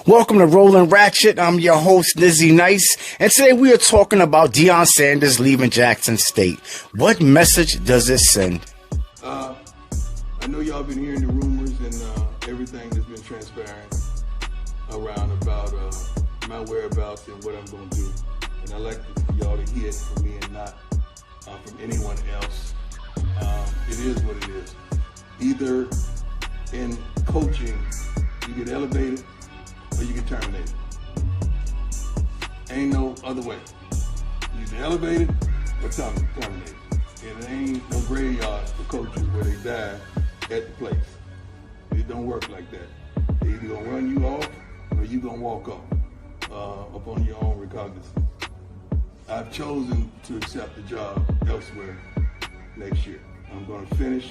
Welcome to Rolling Ratchet. I'm your host, Nizzy Nice, and today we are talking about Deion Sanders leaving Jackson State. What message does it send? I know y'all been hearing the rumors and everything that's been transpiring around about my whereabouts and what I'm going to do. And I like for y'all to hear it from me and not from anyone else. It is what it is. Either in coaching, you get elevated or you get terminated. Ain't no other way. You either elevated or terminated. And it ain't no graveyard for coaches where they die at the place. It don't work like that. They either gonna run you off or you gonna walk off upon your own recognizance. I've chosen to accept the job elsewhere next year. I'm gonna finish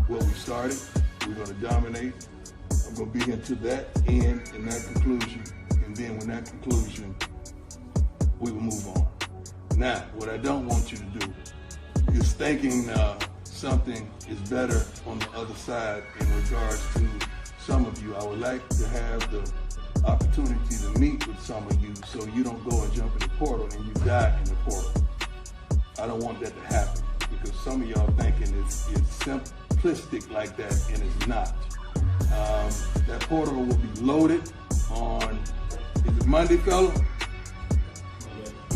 what we started. We're gonna dominate. I'm going to be here to that end and that conclusion, and then when that conclusion, we will move on. Now, what I don't want you to do is thinking something is better on the other side in regards to some of you. I would like to have the opportunity to meet with some of you so you don't go and jump in the portal and you die in the portal. I don't want that to happen because some of y'all thinking it's simplistic like that, and it's not. That portal will be loaded on, is it Monday, fella?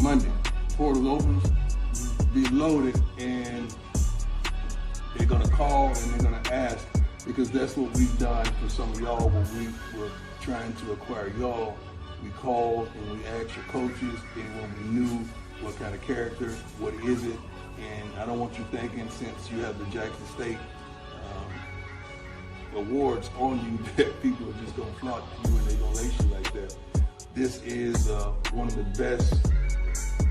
Monday. Portal opens, be loaded, and they're going to call and they're going to ask, because that's what we've done for some of y'all when we were trying to acquire y'all. We called and we asked your coaches, and when we knew what kind of character, what is it, and I don't want you thinking since you have the Jackson State awards on you that people are just going to flock to you and they're going to lace you like that. This is one of the best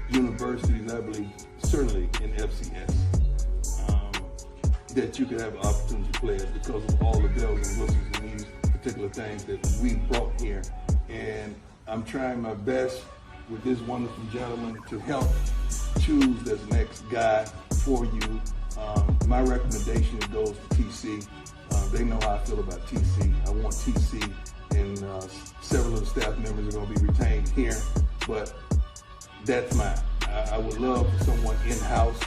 universities, I believe, certainly in FCS, that you could have an opportunity to play at because of all the bells and whistles and these particular things that we brought here. And I'm trying my best with this wonderful gentleman to help choose this next guy for you. My recommendation goes to TC. They know how I feel about TC. I want TC, and several of the staff members are going to be retained here, but that's mine. I would love for someone in-house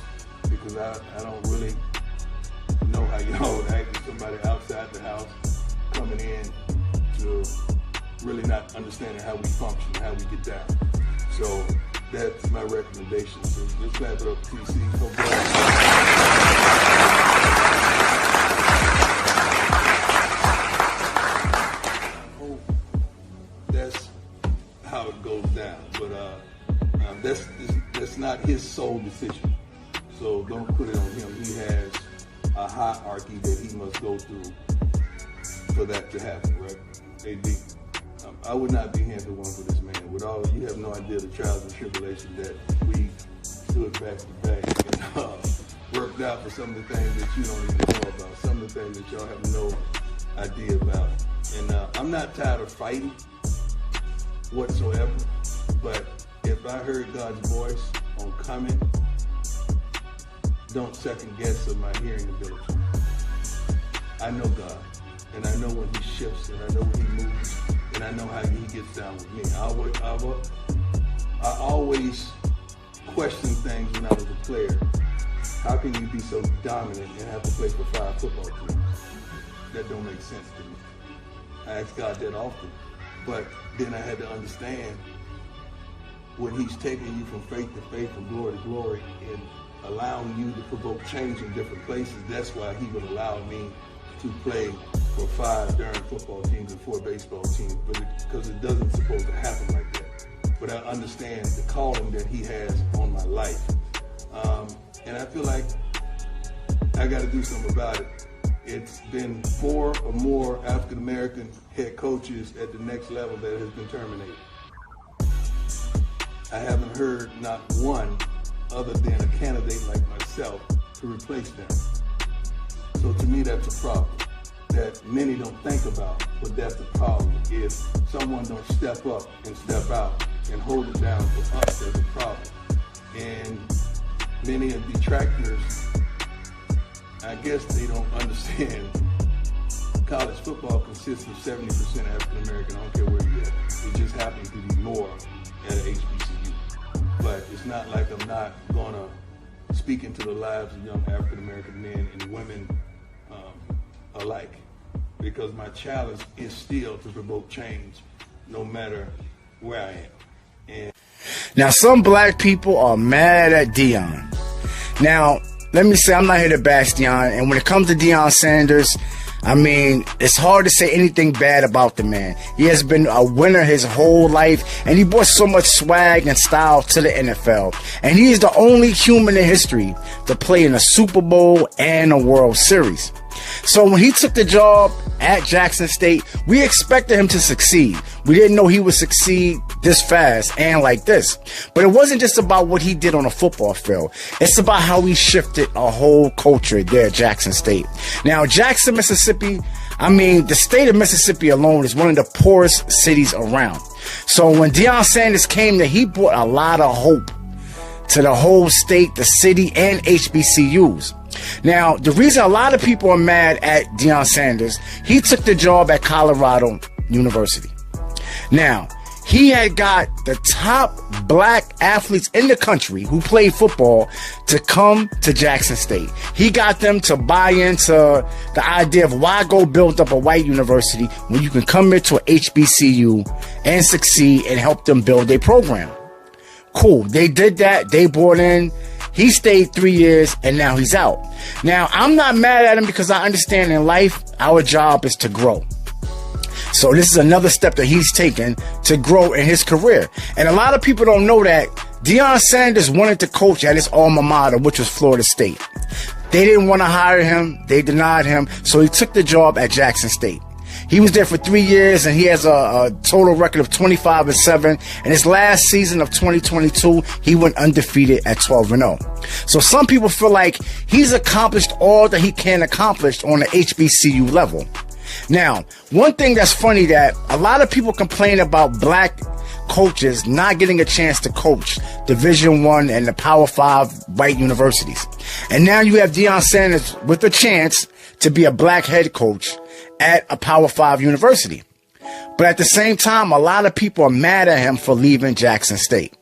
because I don't really know how y'all would act with somebody outside the house coming in to really not understanding how we function, how we get down. So that's my recommendation. So let's clap it up, TC. Hope that's how it goes down. But that's not his sole decision. So don't put it on him. He has a hierarchy that he must go through for that to happen, right? AD. I would not be here if it wasn't for this man. With all, you have no idea the trials and tribulations that we stood back to back and worked out for some of the things that you don't even know about, some of the things that y'all have no idea about. And I'm not tired of fighting whatsoever, but if I heard God's voice on coming, don't second guess of my hearing ability. I know God, and I know when he shifts, and I know when he moves, and I know how he gets down with me. I always question things when I was a player. How can you be so dominant and have to play for 5 football teams? That don't make sense to me. I ask God that often, but then I had to understand when he's taking you from faith to faith, from glory to glory, and allowing you to provoke change in different places. That's why he would allow me to play for 5 darn football teams and 4 baseball teams, because it doesn't supposed to happen like that. But I understand the calling that he has on my life. And I feel like I got to do something about it. It's been 4 or more African-American head coaches at the next level that has been terminated. I haven't heard not one other than a candidate like myself to replace them. So to me, that's a problem that many don't think about, but that's the problem. If someone don't step up and step out and hold it down for us, there's a problem. And many of the detractors, I guess they don't understand college football consists of 70% African American. I don't care where you're it's not like I'm not gonna speak into the lives of young African American men and women alike, because my challenge is still to provoke change no matter where I am. And now, some black people are mad at Dion. Now, let me say, I'm not here to bash Dion, and when it comes to Deion Sanders, I mean, it's hard to say anything bad about the man. He has been a winner his whole life, and he brought so much swag and style to the NFL. And he is the only human in history to play in a Super Bowl and a World Series. So when he took the job at Jackson State, we expected him to succeed. We didn't know he would succeed this fast and like this. But it wasn't just about what he did on a football field. It's about how he shifted a whole culture there at Jackson State. Now, Jackson, Mississippi, I mean, the state of Mississippi alone is one of the poorest cities around. So when Deion Sanders came there, he brought a lot of hope to the whole state, the city, and HBCUs. Now, the reason a lot of people are mad at Deion Sanders, he took the job at Colorado University. Now, he had got the top black athletes in the country who played football to come to Jackson State. He got them to buy into the idea of why go build up a white university when you can come here to an HBCU and succeed and help them build their program. Cool. They did that. They brought in. He stayed 3 years and now he's out. Now, I'm not mad at him because I understand in life, our job is to grow. So this is another step that he's taken to grow in his career. And a lot of people don't know that Deion Sanders wanted to coach at his alma mater, which was Florida State. They didn't want to hire him. They denied him. So he took the job at Jackson State. He was there for 3 years, and he has a total record of 25-7. In his last season of 2022, he went undefeated at 12-0. So some people feel like he's accomplished all that he can accomplish on the HBCU level. Now, one thing that's funny that a lot of people complain about black coaches not getting a chance to coach Division I and the Power 5 white universities. And now you have Deion Sanders with a chance to be a black head coach at a Power 5 university. But at the same time, a lot of people are mad at him for leaving Jackson State.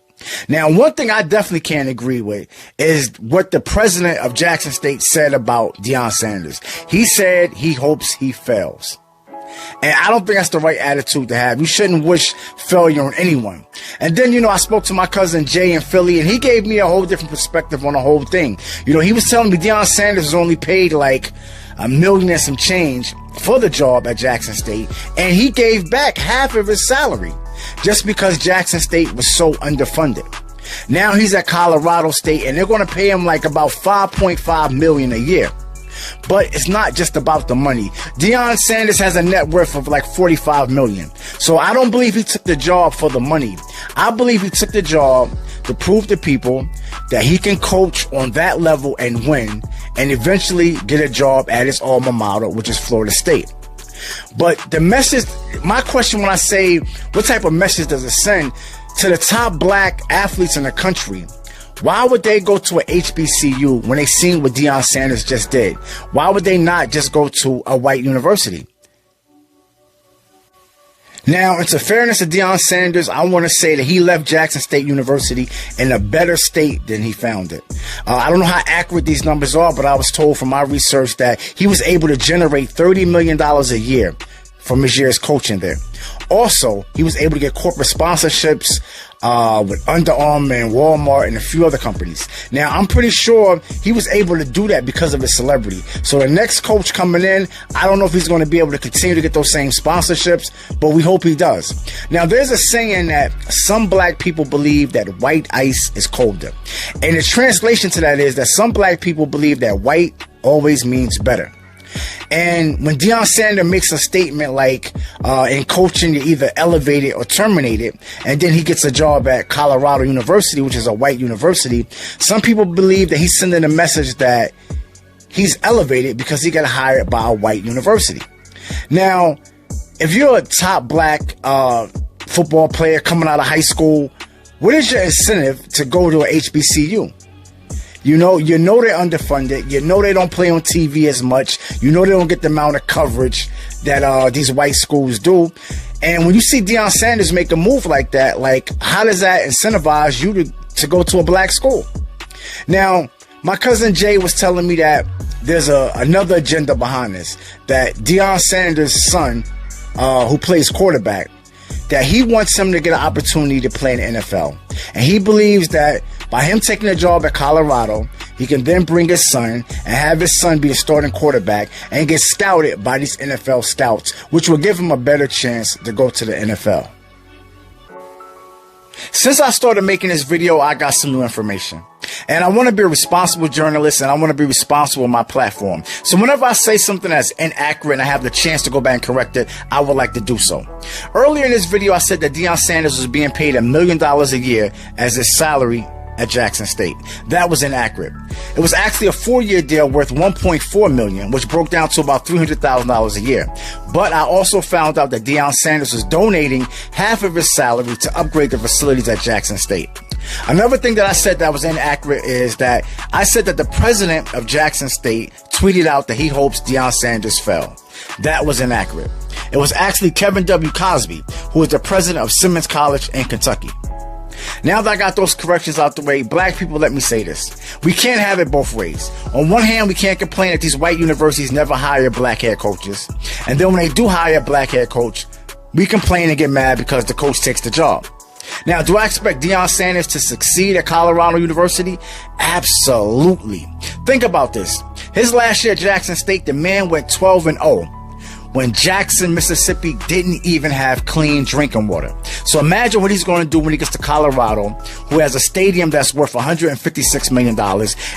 Now, one thing I definitely can't agree with is what the president of Jackson State said about Deion Sanders. He said he hopes he fails. And I don't think that's the right attitude to have. You shouldn't wish failure on anyone. And then, I spoke to my cousin Jay in Philly, and he gave me a whole different perspective on the whole thing. He was telling me Deion Sanders was only paid like $1 million and some change for the job at Jackson State, and he gave back half of his salary just because Jackson State was so underfunded. Now he's at Colorado State, and they're going to pay him like about $5.5 million a year. But it's not just about the money. Deion Sanders has a net worth of like $45 million. So I don't believe he took the job for the money. I believe he took the job to prove to people that he can coach on that level and win, and eventually get a job at his alma mater, which is Florida State. But the message, my question when I say, what type of message does it send to the top black athletes in the country? Why would they go to a HBCU when they seen what Deion Sanders just did? Why would they not just go to a white university? Now, into fairness to Deion Sanders, I want to say that he left Jackson State University in a better state than he found it. I don't know how accurate these numbers are, but I was told from my research that he was able to generate $30 million a year from his years coaching there. Also, he was able to get corporate sponsorships with Under Armour and Walmart and a few other companies. Now, I'm pretty sure he was able to do that because of his celebrity. So the next coach coming in, I don't know if he's going to be able to continue to get those same sponsorships, but we hope he does. Now, there's a saying that some black people believe that white ice is colder. And the translation to that is that some black people believe that white always means better. And when Deion Sanders makes a statement like in coaching you're either elevated or terminated, and then he gets a job at Colorado University, which is a white university, some people believe that he's sending a message that he's elevated because he got hired by a white university. Now, if you're a top black football player coming out of high school, what is your incentive to go to a HBCU? You know they're underfunded. You know they don't play on TV as much. You know they don't get the amount of coverage that these white schools do. And when you see Deion Sanders make a move like that, like, how does that incentivize you to go to a black school. Now, my cousin Jay was telling me that there's another agenda behind this, that Deion Sanders' son, who plays quarterback, that he wants him to get an opportunity to play in the NFL. And he believes that by him taking a job at Colorado, he can then bring his son and have his son be a starting quarterback and get scouted by these NFL scouts, which will give him a better chance to go to the NFL. Since I started making this video, I got some new information. And I want to be a responsible journalist, and I want to be responsible with my platform. So whenever I say something that's inaccurate and I have the chance to go back and correct it, I would like to do so. Earlier in this video, I said that Deion Sanders was being paid $1 million a year as his salary at Jackson State. That was inaccurate. It was actually a 4-year deal worth $1.4 million, which broke down to about $300,000 a year. But I also found out that Deion Sanders was donating half of his salary to upgrade the facilities at Jackson State. Another thing that I said that was inaccurate is that I said that the president of Jackson State tweeted out that he hopes Deion Sanders fell. That was inaccurate. It was actually Kevin W. Cosby, who is the president of Simmons College in Kentucky. Now that I got those corrections out the way, black people, let me say this. We can't have it both ways. On one hand, we can't complain that these white universities never hire black head coaches. And then when they do hire a black head coach, we complain and get mad because the coach takes the job. Now, do I expect Deion Sanders to succeed at Colorado University? Absolutely. Think about this. His last year at Jackson State, the man went 12-0. When Jackson, Mississippi didn't even have clean drinking water. So imagine what he's going to do when he gets to Colorado, who has a stadium that's worth $156 million,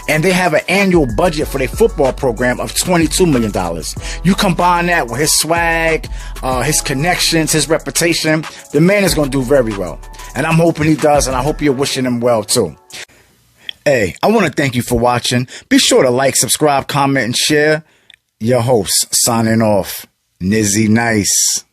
and they have an annual budget for their football program of $22 million. You combine that with his swag, his connections, his reputation, the man is going to do very well. And I'm hoping he does, and I hope you're wishing him well too. Hey, I want to thank you for watching. Be sure to like, subscribe, comment, and share. Your host, signing off. Nizzy Nice.